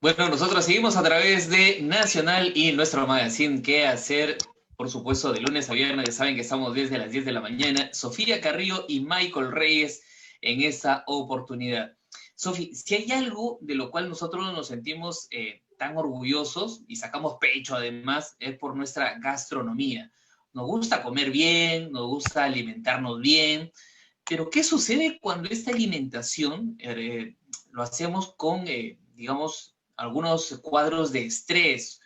Bueno, nosotros seguimos a través de Nacional y nuestro magazine ¿Qué hacer? Por supuesto, de lunes a viernes, ya saben que estamos desde las 10 de la mañana. Sofía Carrillo y Michael Reyes en esta oportunidad. Sofi, si hay algo de lo cual nosotros nos sentimos tan orgullosos y sacamos pecho además, es por nuestra gastronomía. Nos gusta comer bien, nos gusta alimentarnos bien, pero ¿qué sucede cuando esta alimentación lo hacemos con, digamos, algunos cuadros de estrés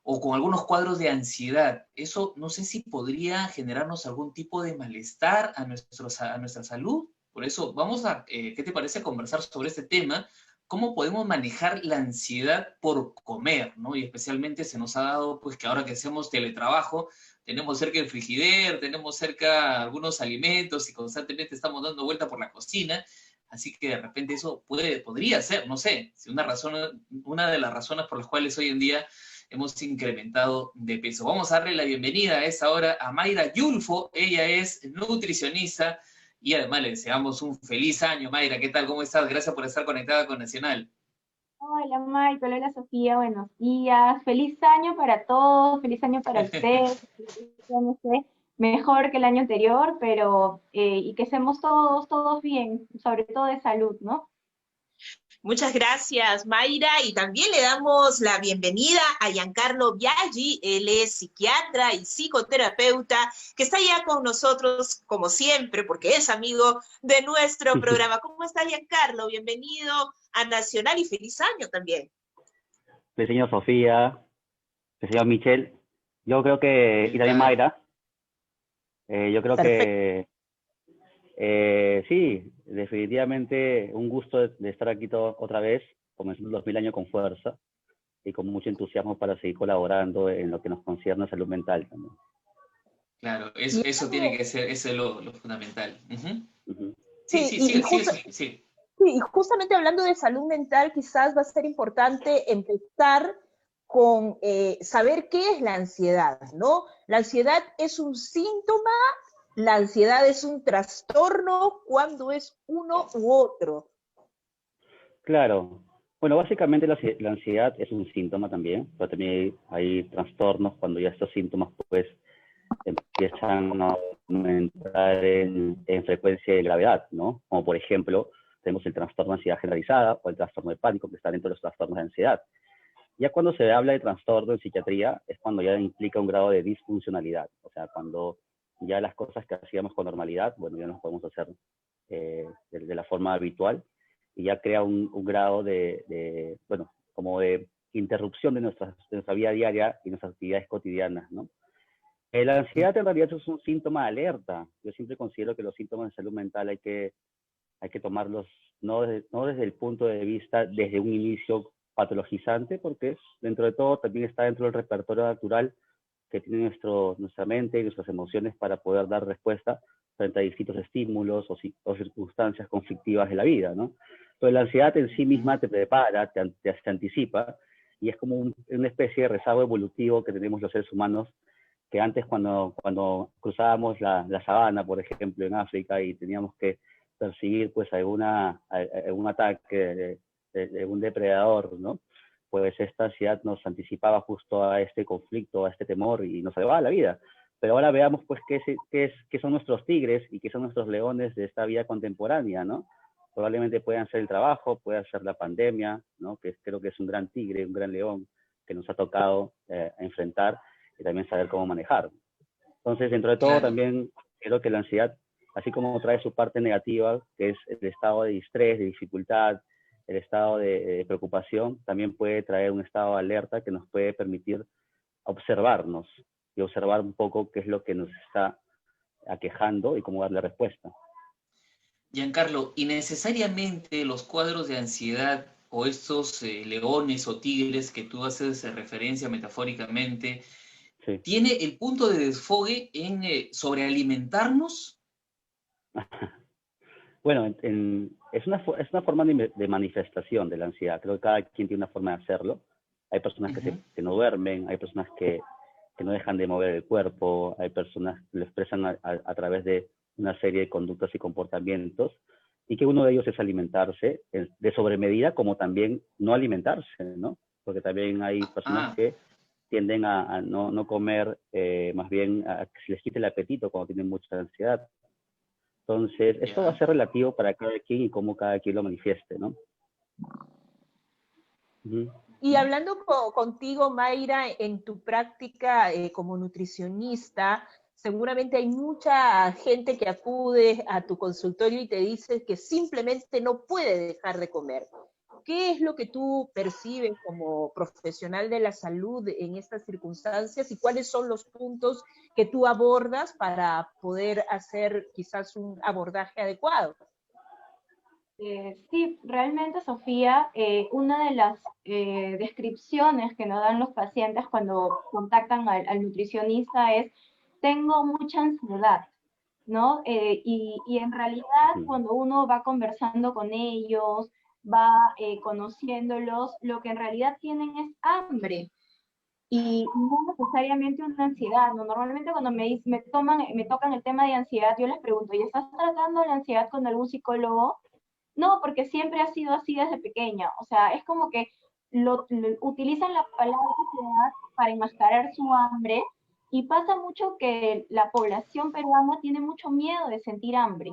o con algunos cuadros de ansiedad? Eso no sé si podría generarnos algún tipo de malestar a nuestra salud. Por eso vamos a, ¿qué te parece conversar sobre este tema? ¿Cómo podemos manejar la ansiedad por comer, ¿no? Y especialmente se nos ha dado, pues que ahora que hacemos teletrabajo, tenemos cerca el frigider, tenemos cerca algunos alimentos y constantemente estamos dando vuelta por la cocina. Así que de repente eso podría ser, no sé, si una de las razones por las cuales hoy en día hemos incrementado de peso. Vamos a darle la bienvenida a esta hora a Mayra Yulfo. Ella es nutricionista y además le deseamos un feliz año. Mayra, ¿qué tal? ¿Cómo estás? Gracias por estar conectada con Nacional. Hola Michael, hola Sofía, buenos días. Feliz año para todos, feliz año para ustedes. No sé, mejor que el año anterior, pero y que seamos todos bien, sobre todo de salud, ¿no? Muchas gracias, Mayra, y también le damos la bienvenida a Giancarlo Biaggi. Él es psiquiatra y psicoterapeuta que está ya con nosotros, como siempre, porque es amigo de nuestro programa. ¿Cómo está, Giancarlo? Bienvenido a Nacional y feliz año también. El señor Sofía, el señor Michel, yo creo que, y ¿Qué también tal? Mayra, yo creo Perfecto. que sí, definitivamente un gusto de estar aquí otra vez, comenzando el 2000 años con fuerza y con mucho entusiasmo para seguir colaborando en lo que nos concierne a salud mental también. Claro, Y eso tiene que ser, eso es lo fundamental. Uh-huh. Uh-huh. Sí, sí, sí, y, sigue, y, sigue, justo, Sofi, sí. sí, y justamente hablando de salud mental, quizás va a ser importante empezar con saber qué es la ansiedad, ¿no? La ansiedad es un síntoma, la ansiedad es un trastorno, cuando es uno u otro. Claro. Bueno, básicamente la ansiedad es un síntoma también, pero también hay trastornos cuando ya estos síntomas pues empiezan a aumentar en frecuencia y gravedad, ¿no? Como por ejemplo, tenemos el trastorno de ansiedad generalizada o el trastorno de pánico, que está dentro de los trastornos de ansiedad. Ya cuando se habla de trastorno en psiquiatría, es cuando ya implica un grado de disfuncionalidad, o sea, cuando ya las cosas que hacíamos con normalidad, bueno, ya no las podemos hacer de la forma habitual, y ya crea un grado bueno, como de interrupción de nuestra vida diaria y nuestras actividades cotidianas, ¿no? La ansiedad en realidad es un síntoma de alerta. Yo siempre considero que los síntomas de salud mental hay que tomarlos no desde el punto de vista, desde un inicio patologizante, porque dentro de todo también está dentro del repertorio natural que tiene nuestra mente y nuestras emociones para poder dar respuesta frente a distintos estímulos o circunstancias conflictivas de la vida, ¿no? Entonces la ansiedad en sí misma te prepara, te anticipa, y es como una especie de rezago evolutivo que tenemos los seres humanos, que antes cuando cruzábamos la sabana, por ejemplo, en África, y teníamos que perseguir pues algún ataque de un depredador, ¿no? Pues esta ansiedad nos anticipaba justo a este conflicto, a este temor, y nos salvaba la vida. Pero ahora veamos pues qué son nuestros tigres y qué son nuestros leones de esta vida contemporánea, ¿no? Probablemente puedan ser el trabajo, pueda ser la pandemia, ¿no? Que creo que es un gran tigre, un gran león que nos ha tocado enfrentar, y también saber cómo manejar. Entonces, dentro de todo, Claro. también creo que la ansiedad, así como trae su parte negativa, que es el estado de estrés, de dificultad, el estado de preocupación, también puede traer un estado de alerta que nos puede permitir observarnos y observar un poco qué es lo que nos está aquejando y cómo darle respuesta. Giancarlo, ¿y necesariamente los cuadros de ansiedad o estos leones o tigres que tú haces referencia metafóricamente, Sí. tiene el punto de desfogue en sobrealimentarnos? Bueno, es una forma de manifestación de la ansiedad. Creo que cada quien tiene una forma de hacerlo. Hay personas Uh-huh. que no duermen, hay personas que no dejan de mover el cuerpo, hay personas que lo expresan a través de una serie de conductas y comportamientos. y que uno de ellos es alimentarse de sobremedida, como también no alimentarse, ¿no? Porque también hay personas que tienden a no comer, más bien a que se les quite el apetito cuando tienen mucha ansiedad. Entonces, esto va a ser relativo para cada quien y cómo cada quien lo manifieste, ¿no? Y hablando contigo, Mayra, en tu práctica como nutricionista, seguramente hay mucha gente que acude a tu consultorio y te dice que simplemente no puede dejar de comer. ¿Qué es lo que tú percibes como profesional de la salud en estas circunstancias y cuáles son los puntos que tú abordas para poder hacer quizás un abordaje adecuado? Sí, realmente, Sofía, una de las descripciones que nos dan los pacientes cuando contactan al nutricionista es, tengo mucha ansiedad, ¿no? Y en realidad, cuando uno va conversando con ellos, va conociéndolos, lo que en realidad tienen es hambre. Y no necesariamente una ansiedad, ¿no? Normalmente cuando me tocan el tema de ansiedad, yo les pregunto, ¿y estás tratando la ansiedad con algún psicólogo? No, porque siempre ha sido así desde pequeña. O sea, es como que utilizan la palabra ansiedad para enmascarar su hambre, y pasa mucho que la población peruana tiene mucho miedo de sentir hambre,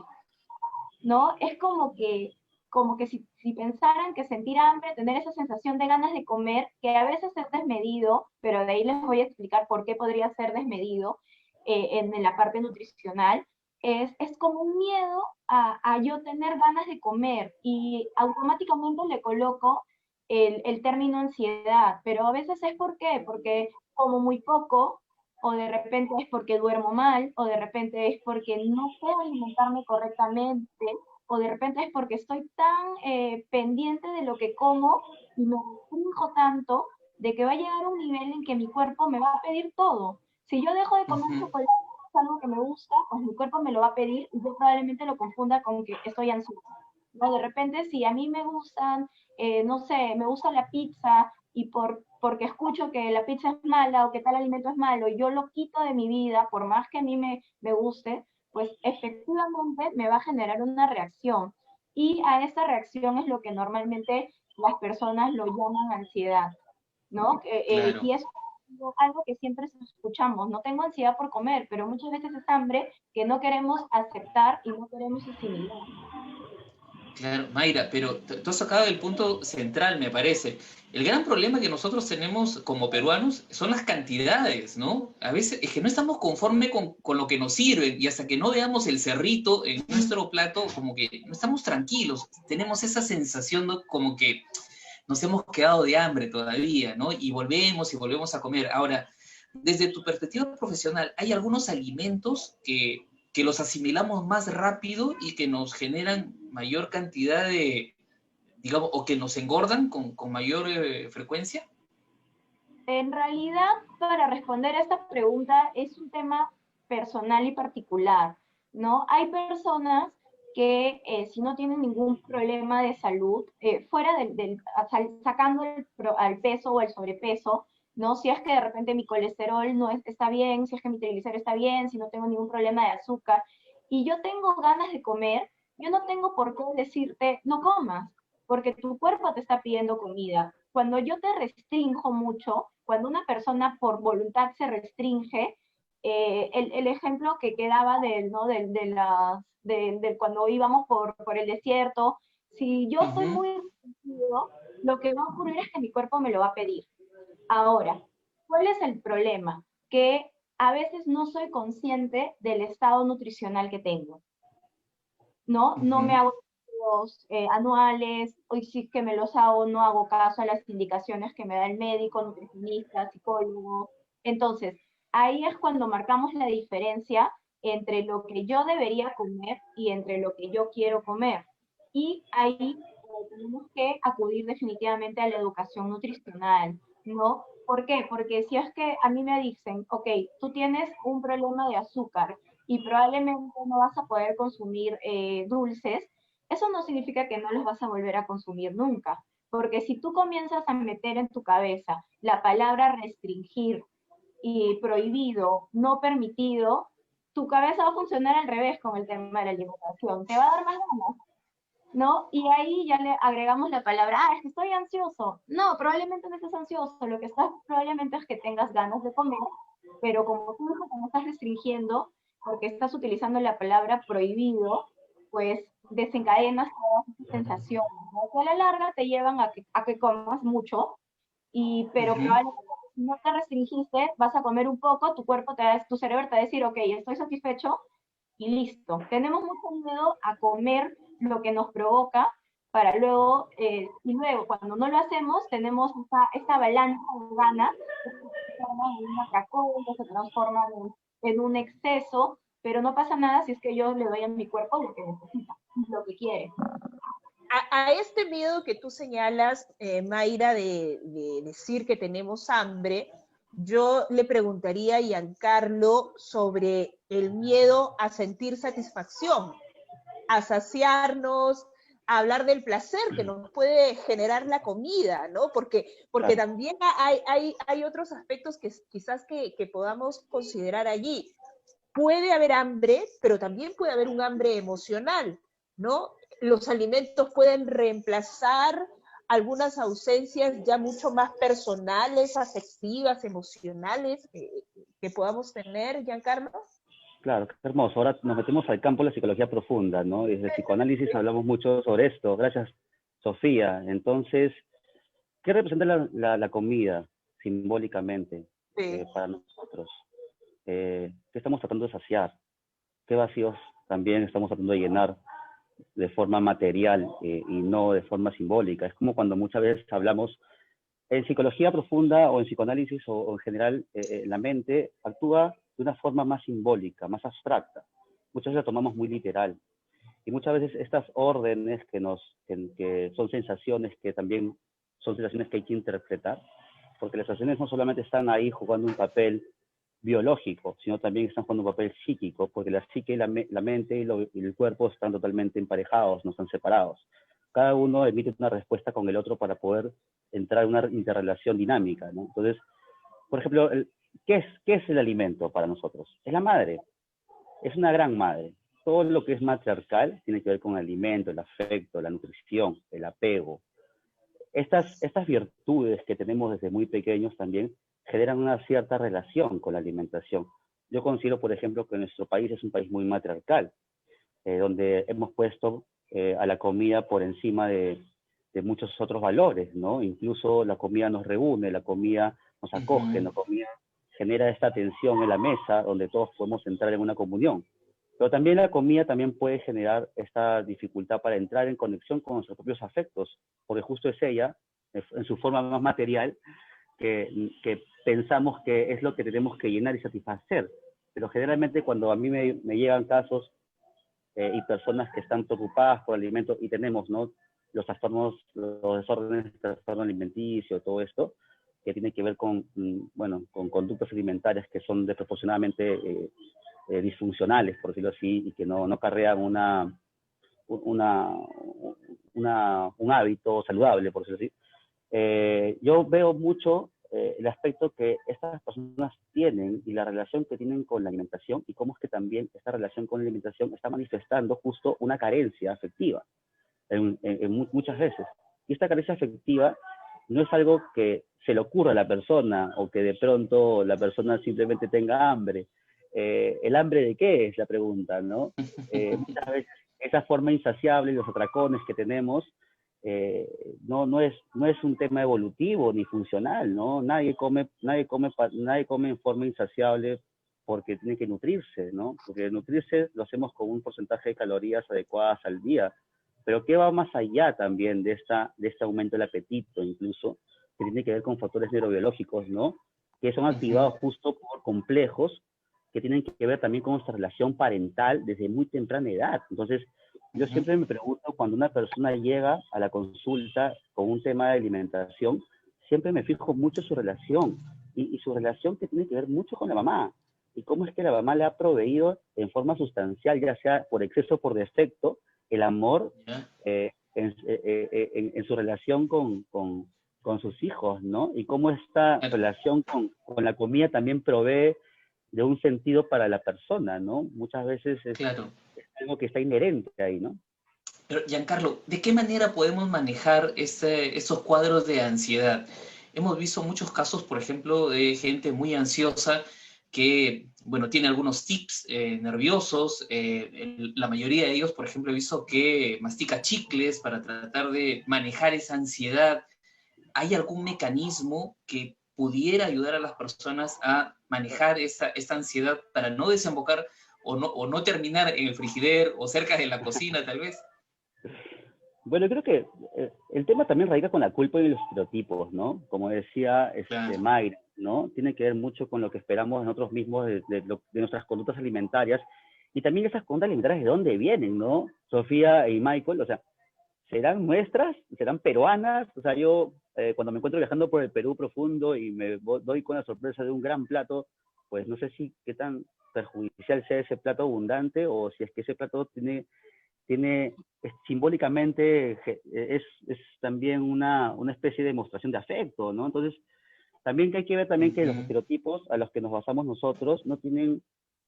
¿no? Es como que si pensaran que sentir hambre, tener esa sensación de ganas de comer, que a veces es desmedido, pero de ahí les voy a explicar por qué podría ser desmedido en la parte nutricional, es como un miedo a yo tener ganas de comer, y automáticamente le coloco el término ansiedad, pero a veces es ¿por qué? Porque como muy poco, o de repente es porque duermo mal, o de repente es porque no puedo alimentarme correctamente, o de repente es porque estoy tan pendiente de lo que como y me restrinjo tanto de que va a llegar un nivel en que mi cuerpo me va a pedir todo. Si yo dejo de comer chocolate, es algo que me gusta, pues mi cuerpo me lo va a pedir y yo probablemente lo confunda con que estoy ansiosa. ¿No? De repente, si a mí me gustan, no sé, me gusta la pizza, y porque escucho que la pizza es mala o que tal alimento es malo, y yo lo quito de mi vida, por más que a mí me guste, pues efectivamente me va a generar una reacción. Y a esta reacción es lo que normalmente las personas lo llaman ansiedad, ¿no? Claro. Y es algo que siempre escuchamos, no tengo ansiedad por comer, pero muchas veces es hambre que no queremos aceptar y no queremos asimilar. Claro, Mayra, pero tú has sacado el punto central, me parece. El gran problema que nosotros tenemos como peruanos son las cantidades, ¿no? A veces es que no estamos conformes con lo que nos sirve, y hasta que no veamos el cerrito en nuestro plato, como que no estamos tranquilos. Tenemos esa sensación, ¿no? Como que nos hemos quedado de hambre todavía, ¿no? Y volvemos a comer. Ahora, desde tu perspectiva profesional, ¿hay algunos alimentos que los asimilamos más rápido y que nos generan mayor cantidad de, digamos, o que nos engordan con mayor frecuencia? En realidad, para responder a esta pregunta, es un tema personal y particular, ¿no? Hay personas que si no tienen ningún problema de salud, fuera sacando al peso o el sobrepeso, ¿no? Si es que de repente mi colesterol no está bien, si es que mi triglicérido está bien, si no tengo ningún problema de azúcar, y yo tengo ganas de comer, yo no tengo por qué decirte, no comas, porque tu cuerpo te está pidiendo comida. Cuando yo te restrinjo mucho, cuando una persona por voluntad se restringe, el ejemplo que quedaba ¿no? de cuando íbamos por el desierto, si yo estoy muy restringido, lo que va a ocurrir es que mi cuerpo me lo va a pedir. Ahora, ¿cuál es el problema? Que a veces no soy consciente del estado nutricional que tengo, ¿no? No me hago los anuales, hoy sí que me los hago, no hago caso a las indicaciones que me da el médico, nutricionista, psicólogo. Entonces, ahí es cuando marcamos la diferencia entre lo que yo debería comer y entre lo que yo quiero comer. Y ahí tenemos que acudir definitivamente a la educación nutricional, ¿no? ¿Por qué? Porque si es que a mí me dicen, ok, tú tienes un problema de azúcar y probablemente no vas a poder consumir dulces, eso no significa que no los vas a volver a consumir nunca. Porque si tú comienzas a meter en tu cabeza la palabra restringir y prohibido, no permitido, tu cabeza va a funcionar al revés con el tema de la alimentación. Te va a dar más ganas. ¿no? Y ahí ya le agregamos la palabra, es que estoy ansioso. No, probablemente no estés ansioso, lo que estás probablemente es que tengas ganas de comer, pero como tú dices que no estás restringiendo, porque estás utilizando la palabra prohibido, pues desencadenas todas esas sensaciones, ¿no? Que a la larga te llevan a que comas mucho, pero Ujú. probablemente si no te restringiste, vas a comer un poco, tu cerebro te va a decir, ok, estoy satisfecho, y listo. Tenemos mucho miedo a comer lo que nos provoca para luego, y luego cuando no lo hacemos, tenemos esta avalancha de ganas que se transforma en un atracón, que se transforma en un exceso, pero no pasa nada si es que yo le doy a mi cuerpo lo que necesita, lo que quiere. A este miedo que tú señalas, Mayra, de decir que tenemos hambre, yo le preguntaría a Giancarlo sobre el miedo a sentir satisfacción, a saciarnos, a hablar del placer que nos puede generar la comida, ¿no? Porque Claro. también hay otros aspectos que quizás que podamos considerar allí. Puede haber hambre, pero también puede haber un hambre emocional, ¿no? Los alimentos pueden reemplazar algunas ausencias ya mucho más personales, afectivas, emocionales que podamos tener, Giancarlo. Claro, qué hermoso. Ahora nos metemos al campo de la psicología profunda, ¿no? Desde el psicoanálisis hablamos mucho sobre esto. Gracias, Sofía. Entonces, ¿qué representa la comida simbólicamente Sí. para nosotros? ¿Qué estamos tratando de saciar? ¿Qué vacíos también estamos tratando de llenar de forma material y no de forma simbólica? Es como cuando muchas veces hablamos en psicología profunda o en psicoanálisis o en general, la mente actúa de una forma más simbólica, más abstracta. Muchas veces la tomamos muy literal. Y muchas veces estas órdenes que son sensaciones que también son sensaciones que hay que interpretar, porque las sensaciones no solamente están ahí jugando un papel biológico, sino también están jugando un papel psíquico, porque la psique, la mente y el cuerpo están totalmente emparejados, no están separados. Cada uno emite una respuesta con el otro para poder entrar en una interrelación dinámica, ¿no? Entonces, por ejemplo, ¿qué es el alimento para nosotros? Es la madre, es una gran madre. Todo lo que es matriarcal tiene que ver con el alimento, el afecto, la nutrición, el apego. Estas virtudes que tenemos desde muy pequeños también generan una cierta relación con la alimentación. Yo considero, por ejemplo, que nuestro país es un país muy matriarcal, donde hemos puesto a la comida por encima de muchos otros valores, ¿no? Incluso la comida nos reúne, la comida nos acoge, Ujú. la comida genera esta tensión en la mesa donde todos podemos entrar en una comunión. Pero también la comida también puede generar esta dificultad para entrar en conexión con nuestros propios afectos, porque justo es ella, en su forma más material, que pensamos que es lo que tenemos que llenar y satisfacer. Pero generalmente cuando a mí me llegan casos y personas que están preocupadas por alimentos y tenemos, ¿no? Los trastornos, los desórdenes del trastorno alimenticio, todo esto, que tiene que ver con, bueno, con conductas alimentarias que son desproporcionadamente disfuncionales, por decirlo así, y que no acarrean una, un hábito saludable, por decirlo así. Yo veo mucho el aspecto que estas personas tienen y la relación que tienen con la alimentación y cómo es que también esta relación con la alimentación está manifestando justo una carencia afectiva muchas veces. Y esta carencia afectiva no es algo que se le ocurra a la persona o que de pronto la persona simplemente tenga hambre. ¿El hambre de qué es la pregunta, no? Muchas veces esa forma insaciable y los atracones que tenemos no es un tema evolutivo ni funcional, ¿no? Nadie come en forma insaciable porque tiene que nutrirse, ¿no? Porque nutrirse lo hacemos con un porcentaje de calorías adecuadas al día. Pero ¿qué va más allá también de este aumento del apetito, incluso, que tiene que ver con factores neurobiológicos, ¿no? Que son Ujú. activados justo por complejos que tienen que ver también con nuestra relación parental desde muy temprana edad. Entonces, yo Ujú. siempre me pregunto, cuando una persona llega a la consulta con un tema de alimentación, siempre me fijo mucho en su relación y su relación que tiene que ver mucho con la mamá y cómo es que la mamá le ha proveído en forma sustancial, ya sea por exceso o por defecto, el amor Ya. en su relación con sus hijos, ¿no? Y cómo esta Claro. relación con la comida también provee de un sentido para la persona, ¿no? Muchas veces es Claro. algo que está inherente ahí, ¿no? Pero, Giancarlo, ¿de qué manera podemos manejar estos cuadros de ansiedad? Hemos visto muchos casos, por ejemplo, de gente muy ansiosa que, bueno, tiene algunos tics nerviosos. La mayoría de ellos, por ejemplo, he visto que mastica chicles para tratar de manejar esa ansiedad. ¿Hay algún mecanismo que pudiera ayudar a las personas a manejar esta ansiedad para no desembocar o no terminar en el frigider o cerca de la cocina, tal vez? Bueno, creo que el tema también radica con la culpa y los estereotipos, ¿no? Como decía Claro. Mayra, ¿no? Tiene que ver mucho con lo que esperamos de nosotros mismos, de nuestras conductas alimentarias, y también esas conductas alimentarias de dónde vienen, ¿no? Sofía y Michael, o sea, ¿serán nuestras? ¿Serán peruanas? O sea, yo cuando me encuentro viajando por el Perú profundo y doy con la sorpresa de un gran plato, pues no sé si qué tan perjudicial sea ese plato abundante o si es que ese plato simbólicamente es también una especie de demostración de afecto, ¿no? Entonces, también que hay que ver también que los estereotipos a los que nos basamos nosotros no tienen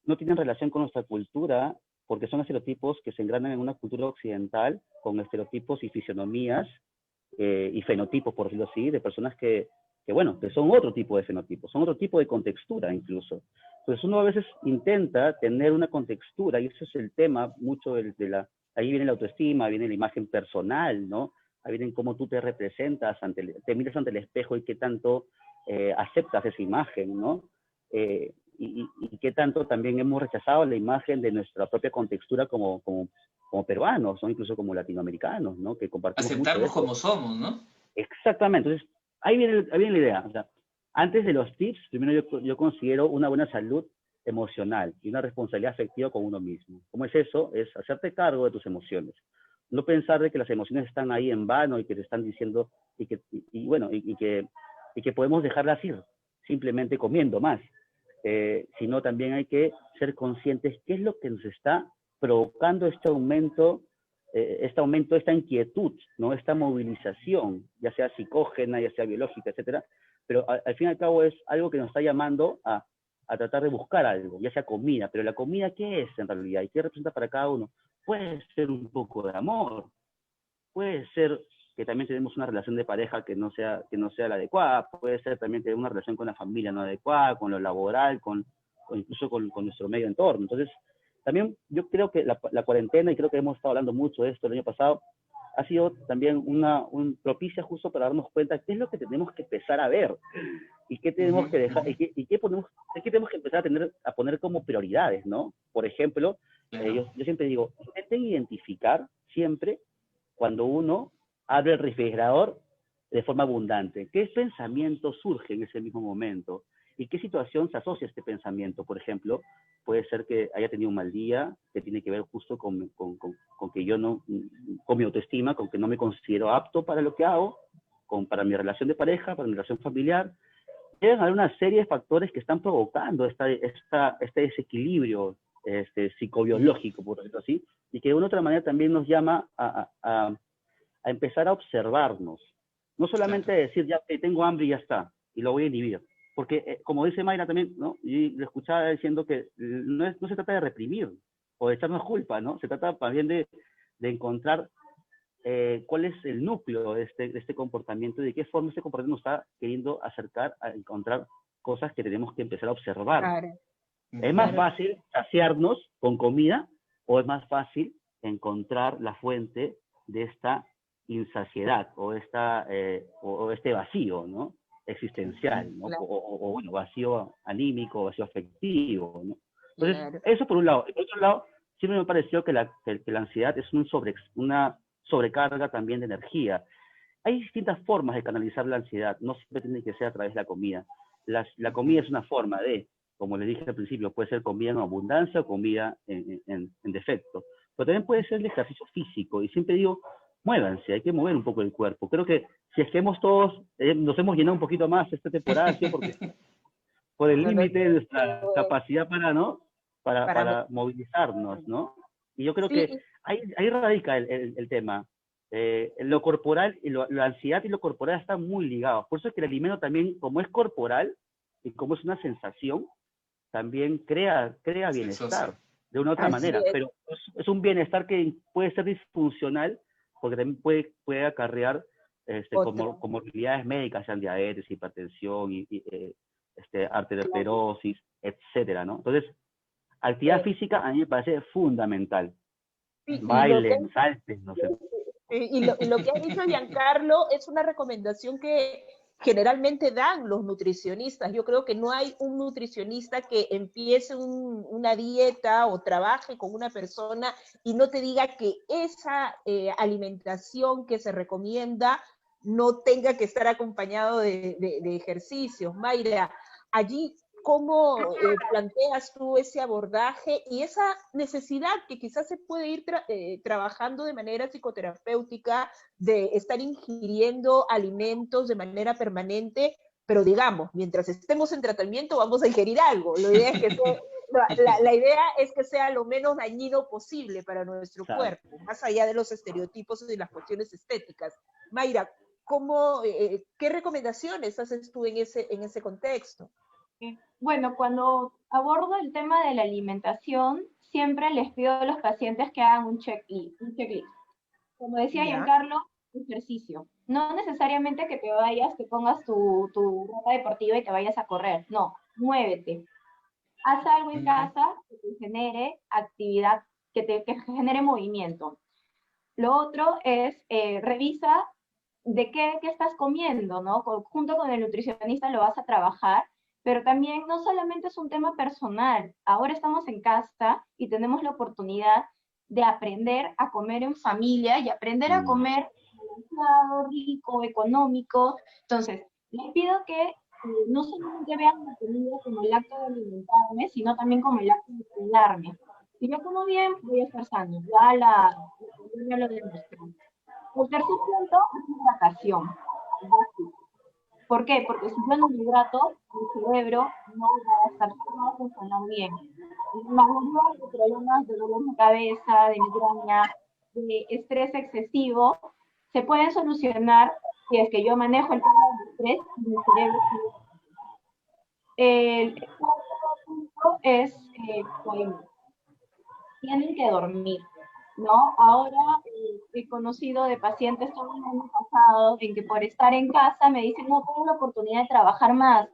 relación con nuestra cultura, porque son estereotipos que se engranan en una cultura occidental, con estereotipos y fisionomías y fenotipos, por decirlo así, de personas bueno, que son otro tipo de fenotipos, son otro tipo de contextura incluso. Entonces uno a veces intenta tener una contextura, y ese es el tema mucho ahí viene la autoestima, viene la imagen personal, ¿no? Ahí viene cómo tú te representas, te miras ante el espejo y qué tanto aceptas esa imagen, ¿no? Y qué tanto también hemos rechazado la imagen de nuestra propia contextura como peruanos, ¿no? Incluso como latinoamericanos, ¿no? Que compartimos mucho de Aceptarnos eso. como somos, ¿no? Exactamente. Entonces, ahí viene la idea. O sea, antes de los tips, primero yo considero una buena salud emocional y una responsabilidad afectiva con uno mismo. ¿Cómo es eso? Es hacerte cargo de tus emociones. No pensar de que las emociones están ahí en vano y que te están diciendo bueno, y que podemos dejarlas ir simplemente comiendo más. Sino también hay que ser conscientes qué es lo que nos está provocando esta inquietud, ¿no? Esta movilización, ya sea psicógena, ya sea biológica, etcétera, pero al fin y al cabo es algo que nos está llamando a tratar de buscar algo, ya sea comida, pero la comida, ¿qué es en realidad? ¿Y qué representa para cada uno? Puede ser un poco de amor, puede ser que también tenemos una relación de pareja que no sea la adecuada, puede ser también que una relación con la familia no adecuada, con lo laboral, o incluso con nuestro medio entorno. Entonces, también yo creo que la cuarentena, y creo que hemos estado hablando mucho de esto el año pasado, ha sido también un propicia justo para darnos cuenta qué es lo que tenemos que empezar a ver y qué tenemos que dejar, qué tenemos que empezar a poner como prioridades, ¿no? Por ejemplo, Claro. yo siempre digo, intenten identificar siempre cuando uno abre el refrigerador de forma abundante. ¿Qué pensamiento surge en ese mismo momento? ¿Y qué situación se asocia a este pensamiento? Por ejemplo, puede ser que haya tenido un mal día, que tiene que ver justo con que yo no, con mi autoestima, con que no me considero apto para lo que hago, para mi relación de pareja, para mi relación familiar. Deben haber una serie de factores que están provocando este desequilibrio psicobiológico, por decirlo así, y que de una u otra manera también nos llama a empezar a observarnos. No solamente Claro. decir, ya tengo hambre y ya está, y lo voy a inhibir. Porque, como dice Mayra también, ¿no? Y le escuchaba diciendo que no se trata de reprimir o de echarnos culpa, ¿no? Se trata también de encontrar cuál es el núcleo de este comportamiento y de qué forma este comportamiento nos está queriendo acercar a encontrar cosas que tenemos que empezar a observar. Claro, ¿Es más claro. fácil saciarnos con comida o es más fácil encontrar la fuente de esta insaciedad o este vacío, ¿no? Existencial, ¿no? Claro, Bueno, vacío anímico, vacío afectivo, ¿no? Entonces, claro. eso por un lado. Y por otro lado, siempre me pareció que la ansiedad es una sobrecarga también de energía. Hay distintas formas de canalizar la ansiedad, no siempre tiene que ser a través de la comida. La comida es una forma como les dije al principio, puede ser comida en abundancia o comida en defecto. Pero también puede ser el ejercicio físico. Y siempre digo, muévanse, hay que mover un poco el cuerpo. Creo que si es que nos hemos llenado un poquito más esta temporada, ¿sí? Porque por el límite de nuestra capacidad ¿no? para movilizarnos, ¿no? Y yo creo que Sí, ahí radica el tema. Lo corporal y la ansiedad y lo corporal están muy ligados. Por eso es que el alimento también, como es corporal y como es una sensación, también crea Se bienestar. asocia. de una u otra Así manera, es. pero es un bienestar que puede ser disfuncional porque también puede acarrear Otro. comorbilidades médicas, sean diabetes, hipertensión, Claro. arteriosclerosis, etcétera, ¿no? Entonces, actividad física a mí me parece fundamental. Y lo que Bailen, salten, no sé. y lo que ha dicho Giancarlo es una recomendación que generalmente dan los nutricionistas. Yo creo que no hay un nutricionista que empiece una dieta o trabaje con una persona y no te diga que esa alimentación que se recomienda no tenga que estar acompañado de ejercicios. Mayra, allí, ¿cómo planteas tú ese abordaje y esa necesidad que quizás se puede ir trabajando de manera psicoterapéutica, de estar ingiriendo alimentos de manera permanente, pero digamos, mientras estemos en tratamiento vamos a ingerir algo? La idea es que la idea es que sea lo menos dañino posible para nuestro Exacto. cuerpo, más allá de los estereotipos y de las cuestiones estéticas. Mayra, ¿qué recomendaciones haces tú en ese contexto? Bueno, cuando abordo el tema de la alimentación, siempre les pido a los pacientes que hagan un checklist. Como decía Ya, Giancarlo, ejercicio. No necesariamente que te vayas, que pongas tu ropa deportiva y te vayas a correr. No, muévete. Haz algo en Ujú. casa que te genere actividad, que genere movimiento. Lo otro es revisa de qué estás comiendo, ¿no? Junto con el nutricionista lo vas a trabajar, pero también no solamente es un tema personal. Ahora estamos en casa y tenemos la oportunidad de aprender a comer en familia y aprender a Mm. comer balanceado, rico, económico. Entonces, les pido que no solamente vean la comida como el acto de alimentarme, sino también como el acto de cuidarme. Si yo como bien, voy a estar sano. La pandemia lo demostró. El tercer punto es hidratación. Básico. ¿Por qué? Porque si yo no me hidrato, mi cerebro no va a estar no va a funcionar bien. La mayoría de problemas de dolor de cabeza, de migraña, de estrés excesivo, se pueden solucionar si es que yo manejo el tema del estrés y mi cerebro sigue. El cuarto punto es sueño. Tienen que dormir, ¿no? Ahora he conocido de pacientes todo el año pasado en que por estar en casa me dicen, no tengo la oportunidad de trabajar más.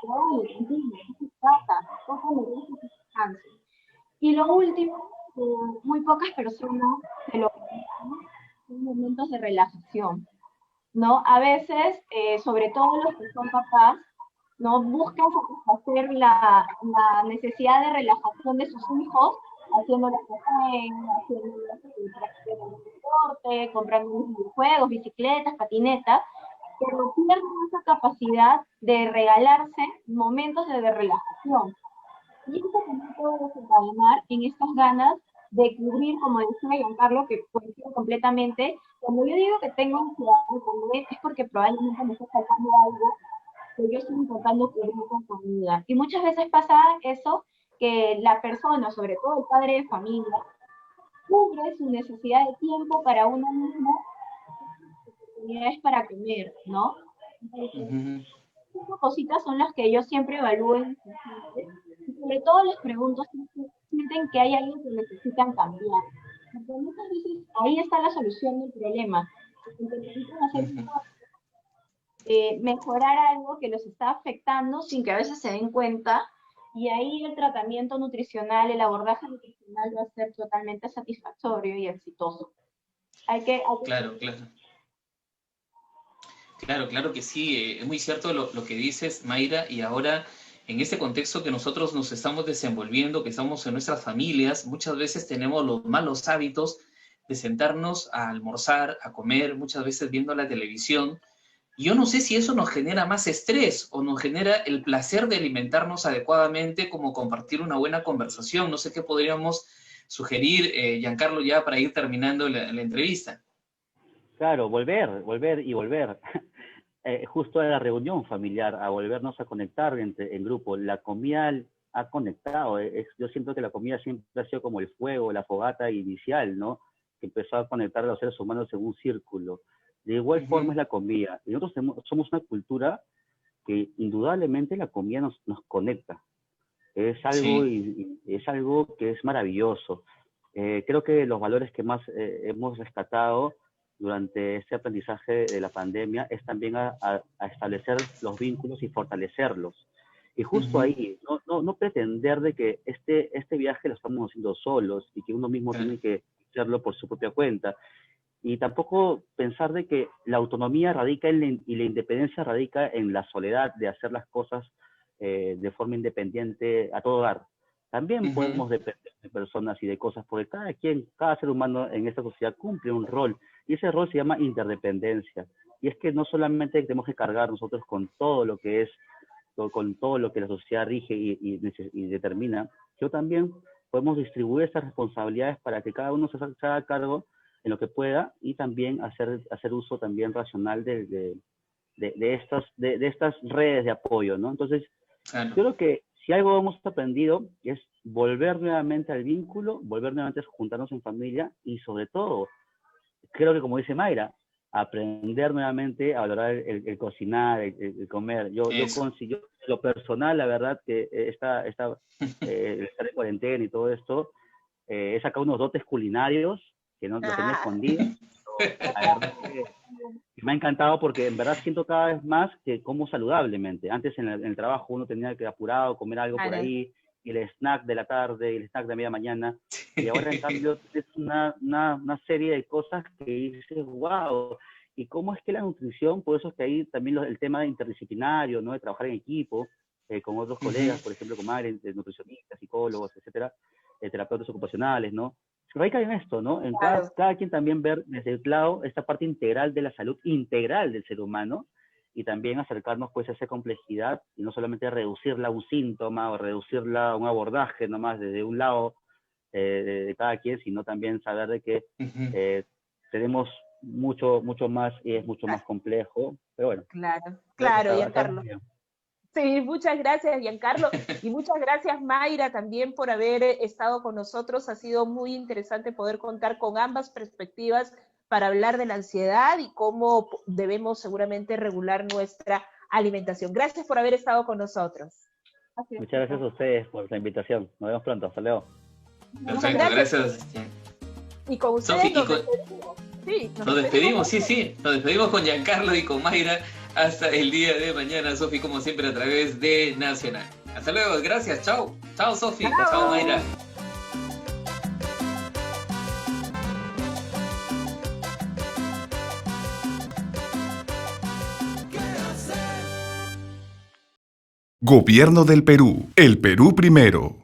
Oye, tranquilo, ¿qué se trata? Poco merece que descanse. Y lo último, muy pocas personas se lo permiten, son momentos de relajación, ¿no? A veces, sobre todo los que son papás, ¿no? Buscan satisfacer la necesidad de relajación de sus hijos, haciéndoles café, haciéndoles practicar algún deporte, comprando videojuegos, bicicletas, patinetas, pero pierden esa capacidad de regalarse momentos de relajación. Y esto también puede desencadenar en estas ganas de cubrir, como decía Giancarlo, que coincido completamente. Cuando yo digo que tengo ansiedad de comer, es porque probablemente me está faltando algo que yo estoy intentando cubrir con comida. Y muchas veces pasa eso, que la persona, sobre todo el padre de familia, cubre su necesidad de tiempo para uno mismo, oportunidades para comer, ¿no? Entonces, Ujú. estas cositas son las que yo siempre evalúo en mis pacientes y sobre todo les pregunto si sienten que hay algo que necesitan cambiar. Porque muchas veces ahí está la solución del problema. En que necesitan hacer un Ujú. mejorar algo que los está afectando sin que a veces se den cuenta. Y ahí el tratamiento nutricional, el abordaje nutricional va a ser totalmente satisfactorio y exitoso. Claro, claro. Claro, claro que sí, es muy cierto lo que dices, Mayra, y ahora en este contexto que nosotros nos estamos desenvolviendo, que estamos en nuestras familias, muchas veces tenemos los malos hábitos de sentarnos a almorzar, a comer, muchas veces viendo la televisión. Y yo no sé si eso nos genera más estrés o nos genera el placer de alimentarnos adecuadamente, como compartir una buena conversación. No sé qué podríamos sugerir, Giancarlo, ya para ir terminando la entrevista. Claro, volver y volver. Justo a la reunión familiar, a volvernos a conectar en grupo. La comida ha conectado. Yo siento que la comida siempre ha sido como el fuego, la fogata inicial, ¿no? Que empezó a conectar a los seres humanos en un círculo. De igual forma Ujú. es la comida. Y nosotros somos una cultura que indudablemente la comida nos conecta. Es algo, y es algo que es maravilloso. Creo que los valores que más hemos rescatado durante este aprendizaje de la pandemia es también a establecer los vínculos y fortalecerlos. Y justo ahí, no pretender de que este viaje lo estamos haciendo solos y que uno mismo tiene que hacerlo por su propia cuenta. Y tampoco pensar de que la autonomía radica y la independencia radica en la soledad de hacer las cosas de forma independiente a todo dar. También podemos depender de personas y de cosas, porque cada ser humano en esta sociedad cumple un rol, y ese rol se llama interdependencia. Y es que no solamente tenemos que cargar nosotros con todo lo que es, con todo lo que la sociedad rige y determina, sino también podemos distribuir estas responsabilidades para que cada uno se haga cargo en lo que pueda, y también hacer uso también racional de estas redes de apoyo, ¿no? Entonces, yo creo que si algo hemos aprendido es volver nuevamente al vínculo, volver nuevamente a juntarnos en familia, y sobre todo, creo que como dice Mayra, aprender nuevamente a valorar el cocinar, el comer. Yo lo personal, la verdad, que estar en cuarentena y todo esto, he sacado unos dotes culinarios que no los tenía escondidos. La verdad que me ha encantado, porque en verdad siento cada vez más que como saludablemente. Antes en el trabajo uno tenía que apurado comer algo por ahí, y el snack de la tarde, y el snack de media mañana, y ahora en cambio es una serie de cosas que dices, wow, y cómo es que la nutrición, por eso es que ahí también el tema de interdisciplinario, ¿no? De trabajar en equipo, con otros colegas, por ejemplo, con Mari, nutricionistas, psicólogos, etcétera, terapeutas ocupacionales, ¿no? Radica en esto, ¿no? En cada quien también ver desde el lado esta parte integral de la salud integral del ser humano, y también acercarnos pues a esa complejidad, y no solamente reducirla a un síntoma o reducirla a un abordaje nomás desde un lado de cada quien, sino también saber de que tenemos mucho más, y es mucho más complejo, pero bueno. Claro, Giancarlo. Sí, muchas gracias, Giancarlo, y muchas gracias, Mayra, también por haber estado con nosotros. Ha sido muy interesante poder contar con ambas perspectivas para hablar de la ansiedad y cómo debemos seguramente regular nuestra alimentación. Gracias por haber estado con nosotros. Muchas gracias a ustedes por la invitación. Nos vemos pronto. Hasta luego. Perfecto, gracias. Y con ustedes nos despedimos, sí. Nos despedimos con Giancarlo y con Mayra hasta el día de mañana, Sofi, como siempre, a través de Nacional. Hasta luego, gracias, chao. Chao, Sofi. Chao, Mayra. Gobierno del Perú. El Perú primero.